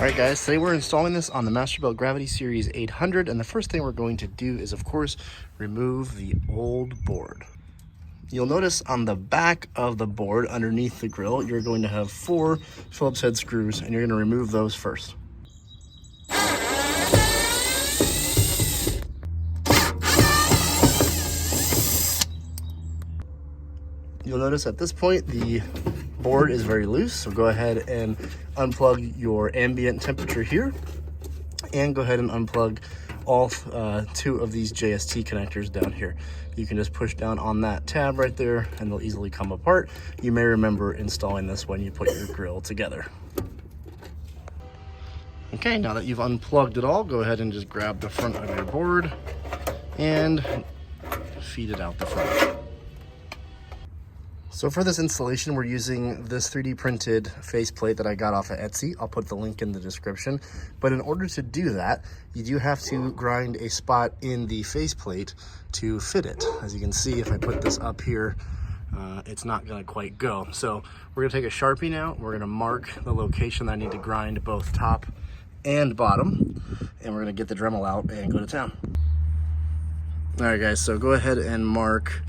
Alright guys, today we're installing this on the Masterbuilt Gravity Series 800, and the first thing we're going to do is, of course, remove the old board. You'll notice on the back of the board, underneath the grill, you're going to have 4 Phillips head screws, and you're going to remove those first. You'll notice at this point, the board is very loose, so go ahead and unplug your ambient temperature here, and go ahead and unplug all 2 of these JST connectors down here. You can just push down on that tab right there and they'll easily come apart. You may remember installing this when you put your grill together. Okay, now that you've unplugged it all, go ahead and just grab the front of your board and feed it out the front. So for this installation, we're using this 3D printed faceplate that I got off of Etsy. I'll put the link in the description. But in order to do that, you do have to grind a spot in the faceplate to fit it. As you can see, if I put this up here, it's not gonna quite go. So we're gonna take a Sharpie now. We're gonna mark the location that I need to grind both top and bottom. And we're gonna get the Dremel out and go to town. All right guys, so go ahead and mark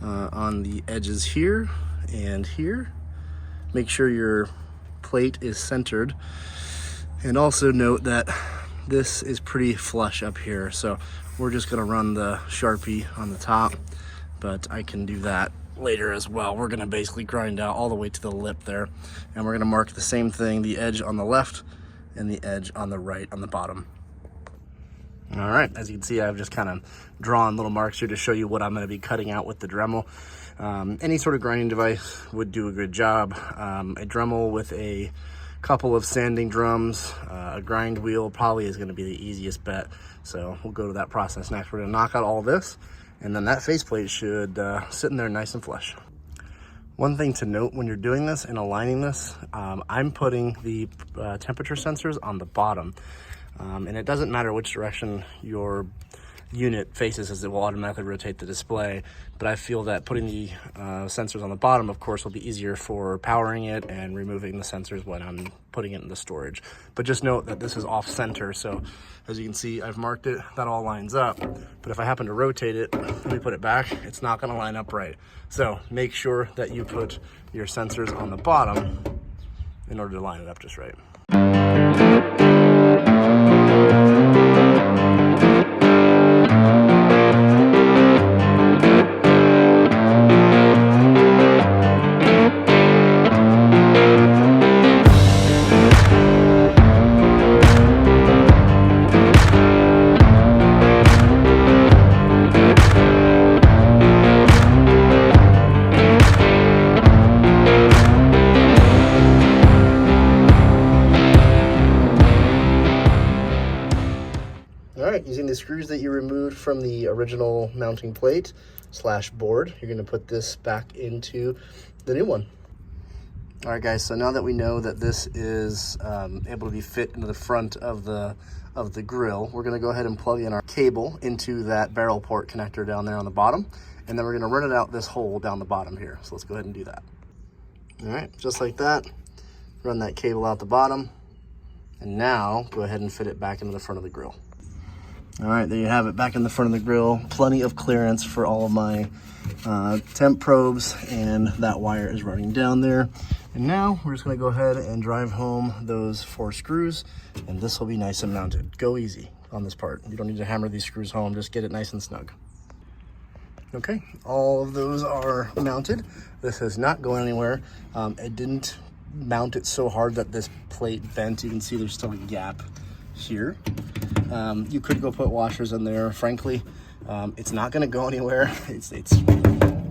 on the edges here and here. Make sure your plate is centered, and also note that this is pretty flush up here, so we're just going to run the Sharpie on the top, but I can do that later as well. We're going to basically grind out all the way to the lip there, and we're going to mark the same thing, the edge on the left and the edge on the right on the bottom. All right, as you can see, I've just kind of drawn little marks here to show you what I'm going to be cutting out with the Dremel. Any sort of grinding device would do a good job. A Dremel with a couple of sanding drums, a grind wheel probably is going to be the easiest bet. So we'll go to that process next. We're going to knock out all this, and then that faceplate should sit in there nice and flush. One thing to note when you're doing this and aligning this, I'm putting the temperature sensors on the bottom. And it doesn't matter which direction your unit faces, as it will automatically rotate the display. But I feel that putting the sensors on the bottom, of course, will be easier for powering it and removing the sensors when I'm putting it in the storage. But just note that this is off center. So as you can see, I've marked it, that all lines up. But if I happen to rotate it, let me put it back, it's not gonna line up right. So make sure that you put your sensors on the bottom in order to line it up just right. Using the screws that you removed from the original mounting plate / board, you're going to put this back into the new one. All right guys, so now that we know that this is able to be fit into the front of the grill, we're going to go ahead and plug in our cable into that barrel port connector down there on the bottom, and then we're going to run it out this hole down the bottom here. So let's go ahead and do that. All right, just like that, run that cable out the bottom, and now go ahead and fit it back into the front of the grill. All right, there you have it, back in the front of the grill. Plenty of clearance for all of my temp probes, and that wire is running down there. And now we're just gonna go ahead and drive home those 4 screws, and this will be nice and mounted. Go easy on this part. You don't need to hammer these screws home, just get it nice and snug. Okay, all of those are mounted. This is not going anywhere. It didn't mount it so hard that this plate bent. You can see there's still a gap here. You could go put washers in there. Frankly, it's not going to go anywhere. It's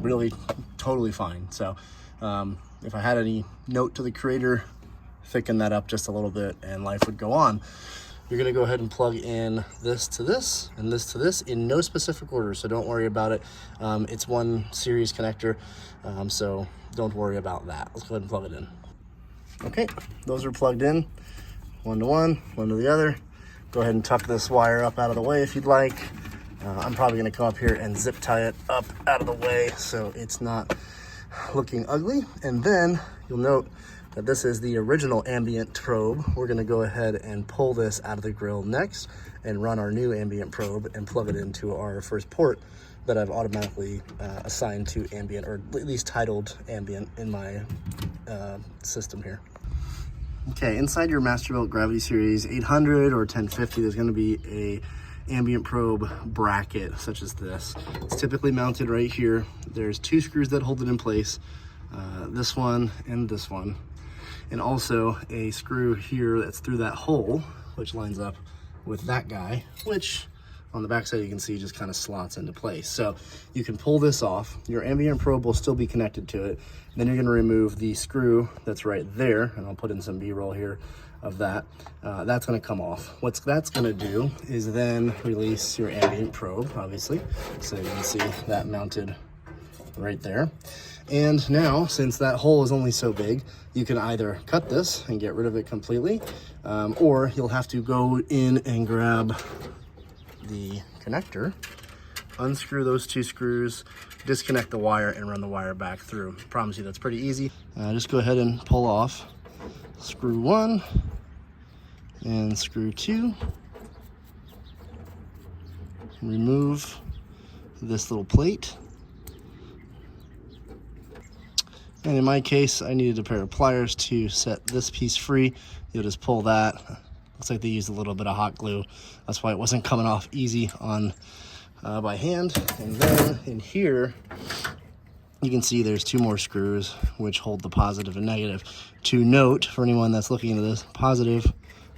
really totally fine. So if I had any note to the creator, thicken that up just a little bit and life would go on. You're going to go ahead and plug in this to this and this to this in no specific order, so don't worry about it. It's one series connector, so don't worry about that. Let's go ahead and plug it in. Okay, those are plugged in, one to one, one to the other. Go ahead and tuck this wire up out of the way if you'd like. I'm probably going to come up here and zip tie it up out of the way so it's not looking ugly. And then you'll note Now this is the original ambient probe. We're gonna go ahead and pull this out of the grill next and run our new ambient probe and plug it into our first port that I've automatically assigned to ambient, or at least titled ambient in my system here. Okay, inside your Masterbuilt Gravity Series 800 or 1050, there's gonna be a ambient probe bracket such as this. It's typically mounted right here. There's 2 screws that hold it in place, this one and this one, and also a screw here that's through that hole, which lines up with that guy, which on the back side you can see just kind of slots into place. So you can pull this off. Your ambient probe will still be connected to it. Then you're going to remove the screw that's right there, and I'll put in some B-roll here of that. That's going to come off. What that's going to do is then release your ambient probe, obviously. So you can see that mounted right there. And now, since that hole is only so big, you can either cut this and get rid of it completely, or you'll have to go in and grab the connector, unscrew those 2 screws, disconnect the wire, and run the wire back through. I promise you that's pretty easy. Just go ahead and pull off screw 1 and screw 2. Remove this little plate. And in my case, I needed a pair of pliers to set this piece free. You'll just pull that. Looks like they used a little bit of hot glue. That's why it wasn't coming off easy on by hand. And then in here, you can see there's 2 more screws which hold the positive and negative. To note, for anyone that's looking into this, positive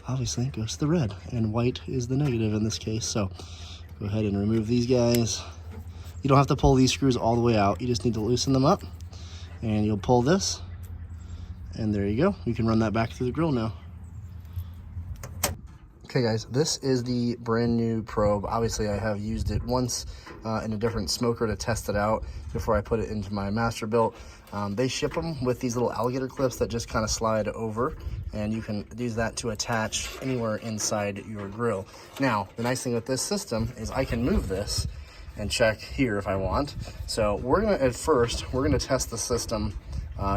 obviously goes to the red, and white is the negative in this case. So go ahead and remove these guys. You don't have to pull these screws all the way out. You just need to loosen them up, and you'll pull this, and there you go. You can run that back through the grill now. Okay guys, this is the brand new probe. Obviously I have used it once in a different smoker to test it out before I put it into my Masterbuilt. They ship them with these little alligator clips that just kind of slide over, and you can use that to attach anywhere inside your grill. Now, the nice thing with this system is I can move this and check here if I want. So we're gonna test the system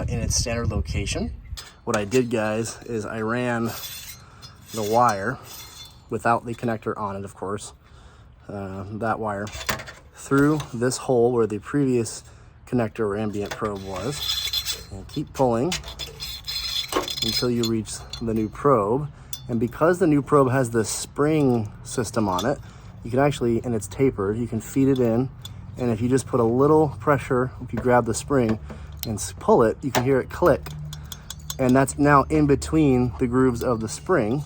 in its standard location. What I did, guys, is I ran the wire without the connector on it, of course, that wire through this hole where the previous connector or ambient probe was, and keep pulling until you reach the new probe. And because the new probe has the spring system on it, you can actually, and it's tapered, you can feed it in, and if you just put a little pressure, if you grab the spring and pull it, you can hear it click, and that's now in between the grooves of the spring.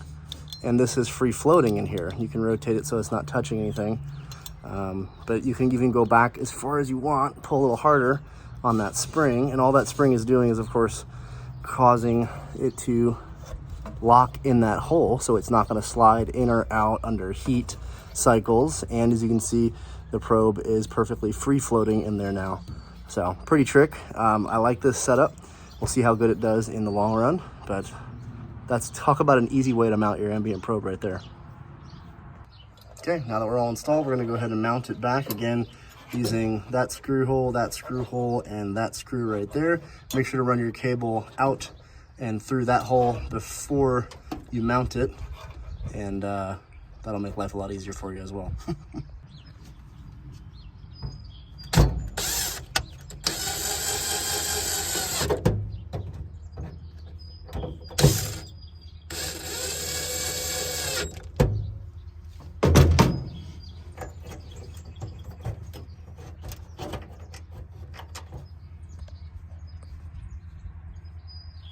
And this is free floating in here. You can rotate it so it's not touching anything. But you can even go back as far as you want, pull a little harder on that spring. And all that spring is doing is, of course, causing it to lock in that hole, so it's not gonna slide in or out under heat cycles. And as you can see, the probe is perfectly free floating in there now. So pretty trick. I like this setup. We'll see how good it does in the long run, but that's, talk about an easy way to mount your ambient probe right there. Okay, now that we're all installed, we're gonna go ahead and mount it back again using that screw hole, and that screw right there. Make sure to run your cable out and through that hole before you mount it, and that'll make life a lot easier for you as well.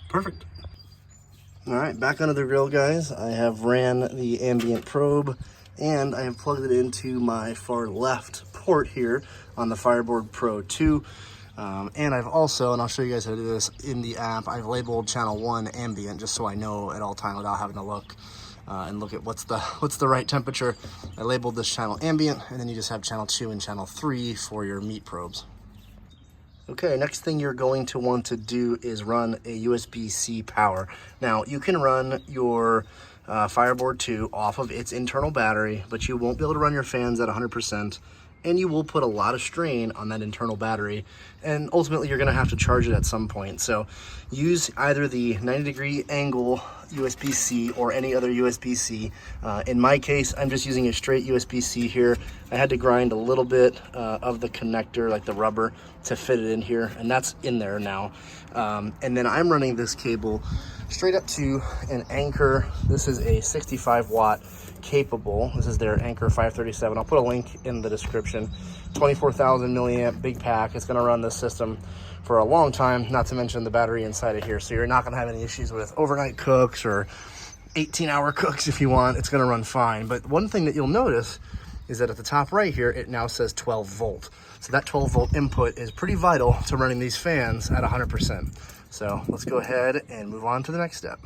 Perfect. All right, back under the grill, guys. I have ran the ambient probe, and I have plugged it into my far left port here on the Fireboard Pro 2. And I've also, and I'll show you guys how to do this in the app, I've labeled channel 1 ambient, just so I know at all time without having to look and look at what's the right temperature. I labeled this channel ambient, and then you just have channel 2 and channel 3 for your meat probes. Okay, next thing you're going to want to do is run a USB-C power. Now, you can run your Fireboard 2 off of its internal battery, but you won't be able to run your fans at 100%, and you will put a lot of strain on that internal battery, and ultimately you're gonna have to charge it at some point. So use either the 90-degree angle USB-C or any other USB-C. In my case, I'm just using a straight USB-C here. I had to grind a little bit of the connector, like the rubber, to fit it in here, and that's in there now. And then I'm running this cable straight up to an Anker. This is a 65 watt capable. This is their Anker 537. I'll put a link in the description. 24,000 milliamp, big pack. It's gonna run this system for a long time, not to mention the battery inside of here. So you're not gonna have any issues with overnight cooks or 18-hour cooks if you want. It's gonna run fine. But one thing that you'll notice is that at the top right here, it now says 12 volt. So that 12 volt input is pretty vital to running these fans at 100%. So let's go ahead and move on to the next step.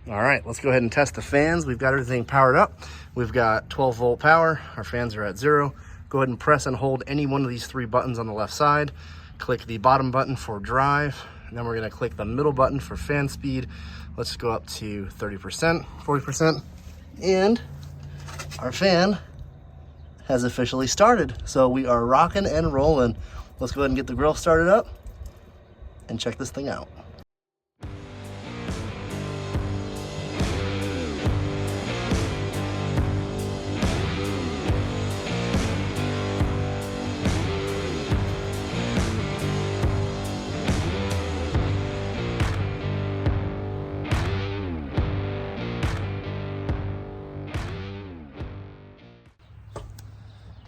All right, let's go ahead and test the fans. We've got everything powered up. We've got 12 volt power. Our fans are at 0. Go ahead and press and hold any one of these 3 buttons on the left side. Click the bottom button for drive. And then we're gonna click the middle button for fan speed. Let's go up to 30%, 40%. And our fan has officially started. So we are rocking and rolling. Let's go ahead and get the grill started up and check this thing out.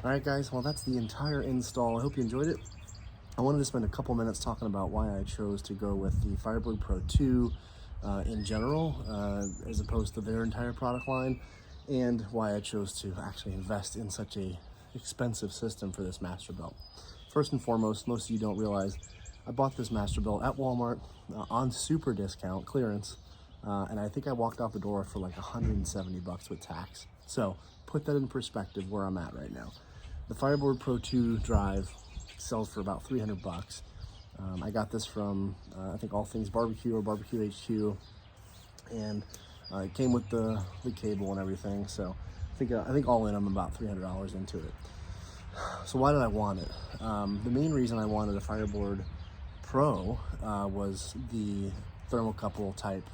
All right, guys, well, that's the entire install. I hope you enjoyed it. I wanted to spend a couple minutes talking about why I chose to go with the Fireboard Pro 2 in general, as opposed to their entire product line, and why I chose to actually invest in such a expensive system for this Masterbuilt. First and foremost, most of you don't realize, I bought this Masterbuilt at Walmart on super discount, clearance, and I think I walked out the door for like 170 bucks with tax. So put that in perspective where I'm at right now. The Fireboard Pro 2 drive sells for about 300 bucks. I got this from, I think All Things Barbecue or Barbecue HQ, and it came with the cable and everything. So I think all in I'm about $300 into it. So why did I want it? The main reason I wanted a Fireboard Pro was the thermocouple type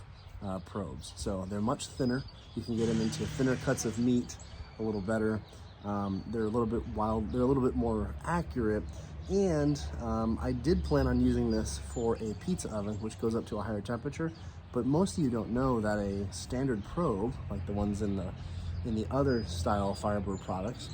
probes. So they're much thinner. You can get them into thinner cuts of meat a little better. They're a little bit wild, they're a little bit more accurate, and I did plan on using this for a pizza oven, which goes up to a higher temperature, but most of you don't know that a standard probe, like the ones in the other style Fireboard products,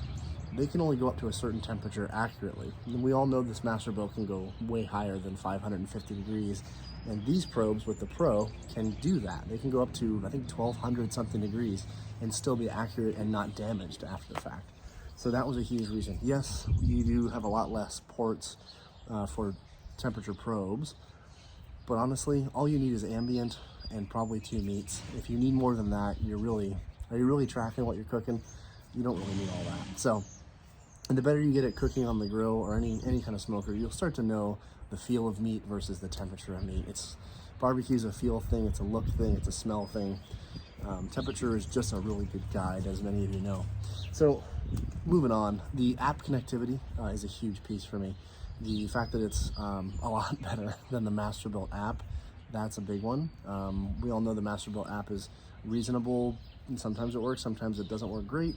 they can only go up to a certain temperature accurately. And we all know this Masterbuilt can go way higher than 550 degrees, and these probes with the Pro can do that. They can go up to, I think, 1200 something degrees and still be accurate and not damaged after the fact. So that was a huge reason. Yes, you do have a lot less ports for temperature probes, but honestly, all you need is ambient and probably 2 meats. If you need more than that, are you really tracking what you're cooking? You don't really need all that. So, and the better you get at cooking on the grill or any kind of smoker, you'll start to know the feel of meat versus the temperature of meat. Barbecue's a feel thing, it's a look thing, it's a smell thing. Temperature is just a really good guide, as many of you know. So moving on, the app connectivity is a huge piece for me. The fact that it's a lot better than the Masterbuilt app, that's a big one. We all know the Masterbuilt app is reasonable, and sometimes it works, sometimes it doesn't work great.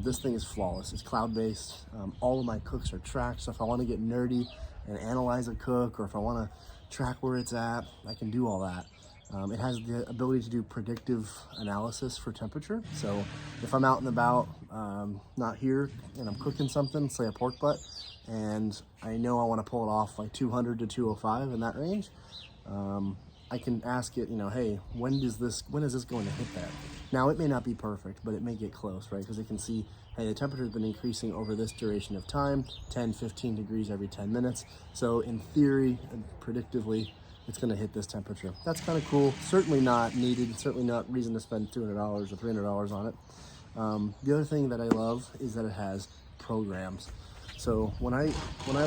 This thing is flawless. It's cloud-based. All of my cooks are tracked, so if I want to get nerdy and analyze a cook, or if I want to track where it's at, I can do all that. It has the ability to do predictive analysis for temperature. So if I'm out and about, not here, and I'm cooking something, say a pork butt, and I know I want to pull it off like 200 to 205 in that range, I can ask it, hey, when is this going to hit that? Now, it may not be perfect, but it may get close, right? Because it can see, hey, the temperature has been increasing over this duration of time, 10, 15 degrees every 10 minutes. So in theory, and predictively, it's going to hit this temperature. That's kind of cool. Certainly not needed. Certainly not reason to spend $200 or $300 on it. The other thing that I love is that it has programs. So when I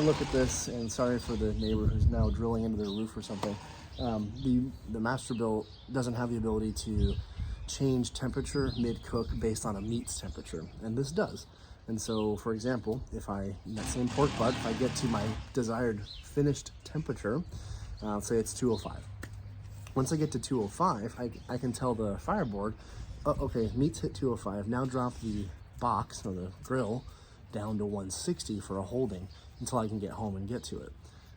look at this, and sorry for the neighbor who's now drilling into their roof or something, the Masterbuilt doesn't have the ability to change temperature mid-cook based on a meat's temperature, and this does. And so, for example, if in that same pork butt, if I get to my desired finished temperature, say it's 205. Once I get to 205, I can tell the Fireboard, oh, okay, meat's hit 205. Now drop the box or the grill down to 160 for a holding until I can get home and get to it.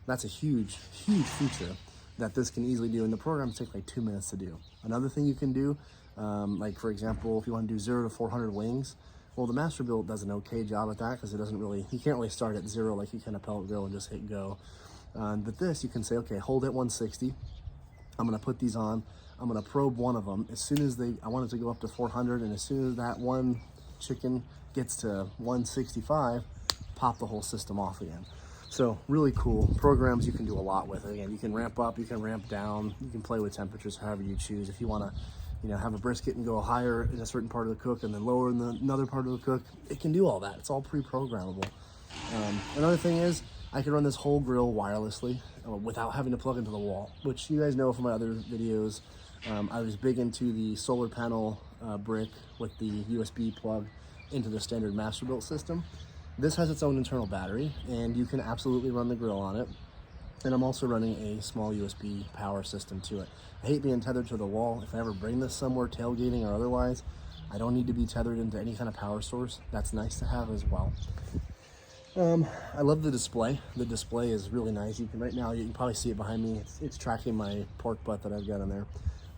That's a huge, huge feature that this can easily do, and the programs take like 2 minutes to do. Another thing you can do, like for example, if you want to do 0 to 400 wings, well, the Masterbuilt does an okay job at that because it doesn't really, you can't really start at 0 like you can a pellet grill and just hit go. But this, you can say, okay, hold at 160. I'm gonna put these on. I'm gonna probe one of them. As soon as I want it to go up to 400, and as soon as that one chicken gets to 165, pop the whole system off again. So really cool programs. You can do a lot with it. Again, you can ramp up, you can ramp down, you can play with temperatures however you choose. If you want to, have a brisket and go higher in a certain part of the cook and then lower in another part of the cook, it can do all that. It's all pre-programmable. Another thing is I can run this whole grill wirelessly without having to plug into the wall, which you guys know from my other videos. I was big into the solar panel brick with the USB plug into the standard Masterbuilt system. This has its own internal battery, and you can absolutely run the grill on it. And I'm also running a small USB power system to it. I hate being tethered to the wall. If I ever bring this somewhere, tailgating or otherwise, I don't need to be tethered into any kind of power source. That's nice to have as well. I love the display. The display is really nice. Right now, you can probably see it behind me. It's tracking my pork butt that I've got in there.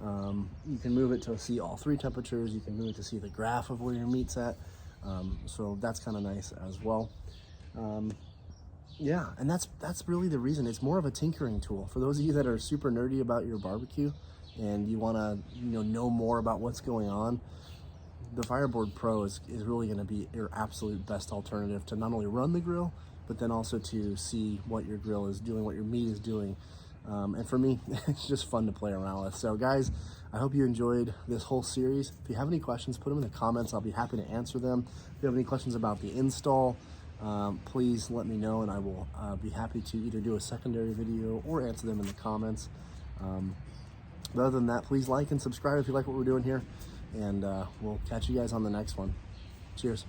You can move it to see all 3 temperatures. You can move it to see the graph of where your meat's at. So that's kind of nice as well. Yeah, and that's really the reason. It's more of a tinkering tool. For those of you that are super nerdy about your barbecue and you want to know more about what's going on, the Fireboard Pro is really going to be your absolute best alternative to not only run the grill, but then also to see what your grill is doing, what your meat is doing. And for me, it's just fun to play around with. So guys, I hope you enjoyed this whole series. If you have any questions, put them in the comments. I'll be happy to answer them. If you have any questions about the install, please let me know, and I will be happy to either do a secondary video or answer them in the comments. But other than that, please like and subscribe if you like what we're doing here, and we'll catch you guys on the next one. Cheers.